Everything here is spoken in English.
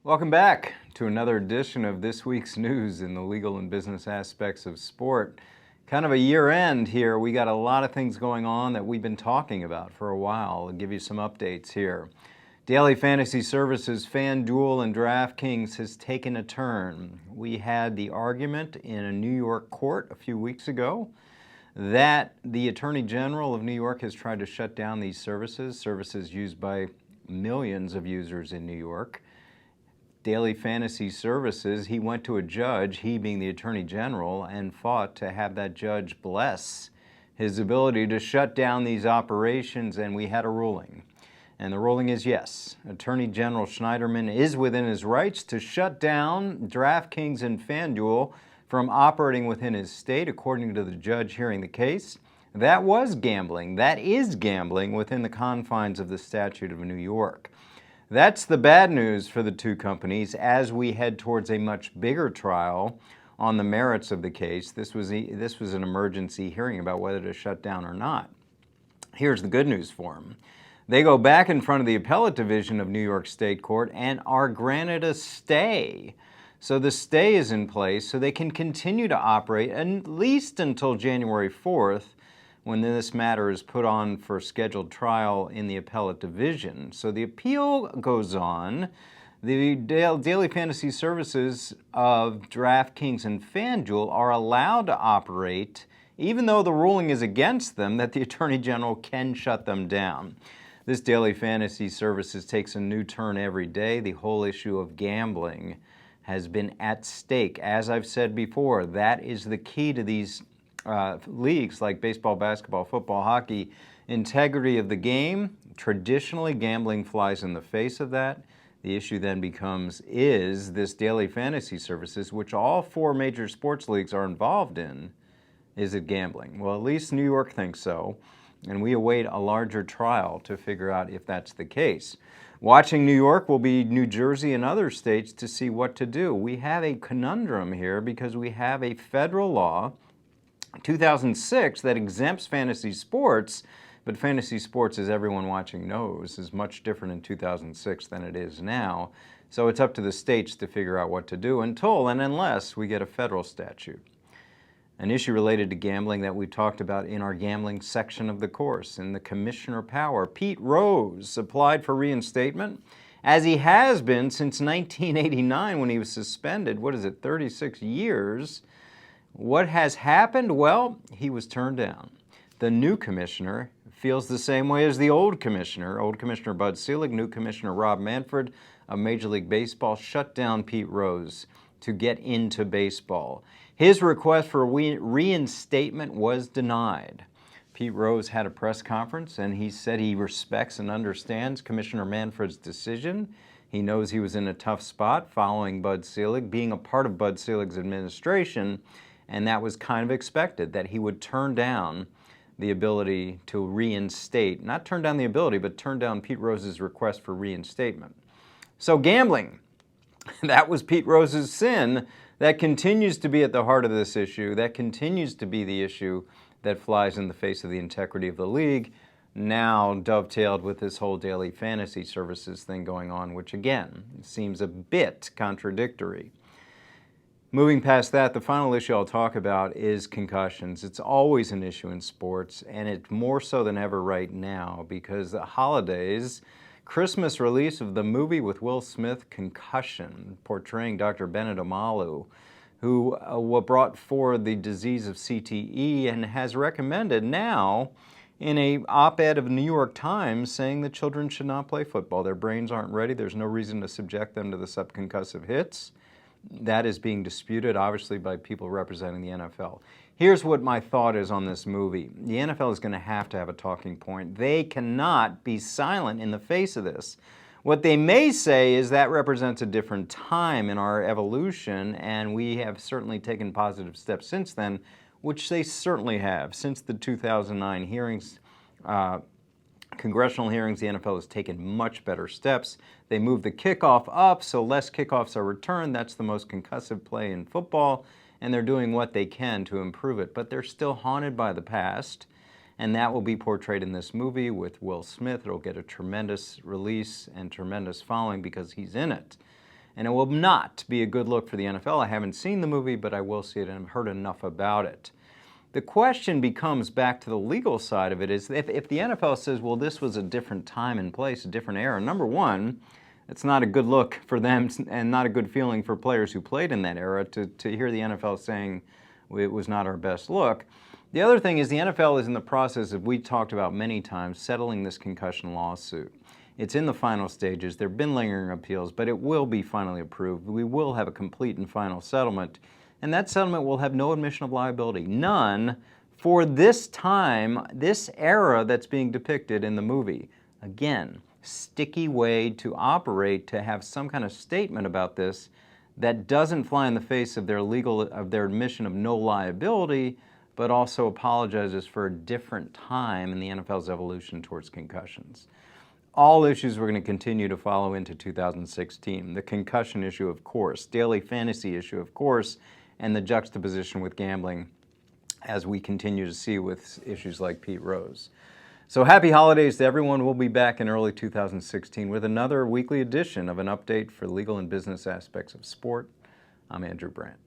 Welcome back to another edition of this week's news in the legal and business aspects of sport. Kind of a year end here. We got a lot of things going on that we've been talking about for a while. I'll give you some updates here. Daily Fantasy Services, FanDuel, and DraftKings has taken a turn. We had the argument in a New York court a few weeks ago that the Attorney General of New York has tried to shut down these services used by millions of users in New York. Daily Fantasy Services, he went to a judge, he being the Attorney General, and fought to have that judge bless his ability to shut down these operations, and we had a ruling. And the ruling is yes. Attorney General Schneiderman is within his rights to shut down DraftKings and FanDuel from operating within his state, according to the judge hearing the case. That was gambling. That is gambling within the confines of the statute of New York. That's the bad news for the two companies as we head towards a much bigger trial on the merits of the case. This was an emergency hearing about whether to shut down or not. Here's the good news for them. They go back in front of the appellate division of New York State Court and are granted a stay. So the stay is in place so they can continue to operate at least until January 4th, when this matter is put on for scheduled trial in the appellate division. So the appeal goes on. The Daily Fantasy Services of DraftKings and FanDuel are allowed to operate, even though the ruling is against them, that the Attorney General can shut them down. This Daily Fantasy Services takes a new turn every day. The whole issue of gambling has been at stake. As I've said before, that is the key to these leagues like baseball, basketball, football, hockey. Integrity of the game. Traditionally, gambling flies in the face of that. The issue then becomes, is this Daily Fantasy Services, which all four major sports leagues are involved in, is it gambling? Well, at least New York thinks so, and we await a larger trial to figure out if that's the case. Watching New York will be New Jersey and other states to see what to do. We have a conundrum here because we have a federal law 2006 that exempts fantasy sports, but fantasy sports, as everyone watching knows, is much different in 2006 than it is now. So it's up to the states to figure out what to do until and unless we get a federal statute. An issue related to gambling that we talked about in our gambling section of the course, in the commissioner power. Pete Rose applied for reinstatement, as he has been since 1989 when he was suspended, 36 years. What has happened? Well, he was turned down. The new commissioner feels the same way as the old commissioner. Old Commissioner Bud Selig, new Commissioner Rob Manfred of Major League Baseball shut down Pete Rose to get into baseball. His request for reinstatement was denied. Pete Rose had a press conference and he said he respects and understands Commissioner Manfred's decision. He knows he was in a tough spot following Bud Selig, being a part of Bud Selig's administration, and that was kind of expected, that he would turn down the ability to reinstate, not turn down the ability, but turn down Pete Rose's request for reinstatement. So gambling, that was Pete Rose's sin. That continues to be at the heart of this issue. That continues to be the issue that flies in the face of the integrity of the league, now dovetailed with this whole Daily Fantasy Services thing going on, which again seems a bit contradictory. Moving past that, the final issue I'll talk about is concussions. It's always an issue in sports, and it's more so than ever right now because the holidays, Christmas release of the movie with Will Smith, Concussion, portraying Dr. Bennet Omalu, who brought forward the disease of CTE and has recommended now in a op-ed of the New York Times saying that children should not play football. Their brains aren't ready. There's no reason to subject them to the subconcussive hits. That is being disputed, obviously, by people representing the NFL. Here's what my thought is on this movie. The NFL is going to have a talking point. They cannot be silent in the face of this. What they may say is that represents a different time in our evolution, and we have certainly taken positive steps since then, which they certainly have. Since the 2009 hearings, congressional hearings, the NFL has taken much better steps. They moved the kickoff up, so less kickoffs are returned. That's the most concussive play in football, and they're doing what they can to improve it. But they're still haunted by the past, and that will be portrayed in this movie with Will Smith. It'll get a tremendous release and tremendous following because he's in it. And it will not be a good look for the NFL. I haven't seen the movie, but I will see it and I've heard enough about it. The question becomes, back to the legal side of it, is if the NFL says, well, this was a different time and place, a different era, number one, it's not a good look for them and not a good feeling for players who played in that era to hear the NFL saying it was not our best look. The other thing is the NFL is in the process, as we talked about many times, settling this concussion lawsuit. It's in the final stages. There have been lingering appeals, but it will be finally approved. We will have a complete and final settlement. And that settlement will have no admission of liability, none, for this time, this era that's being depicted in the movie. Again, sticky way to operate, to have some kind of statement about this that doesn't fly in the face of their admission of no liability, but also apologizes for a different time in the NFL's evolution towards concussions. All issues we're going to continue to follow into 2016. The concussion issue, of course, daily fantasy issue, of course, and the juxtaposition with gambling, as we continue to see with issues like Pete Rose. So happy holidays to everyone. We'll be back in early 2016 with another weekly edition of an update for legal and business aspects of sport. I'm Andrew Brandt.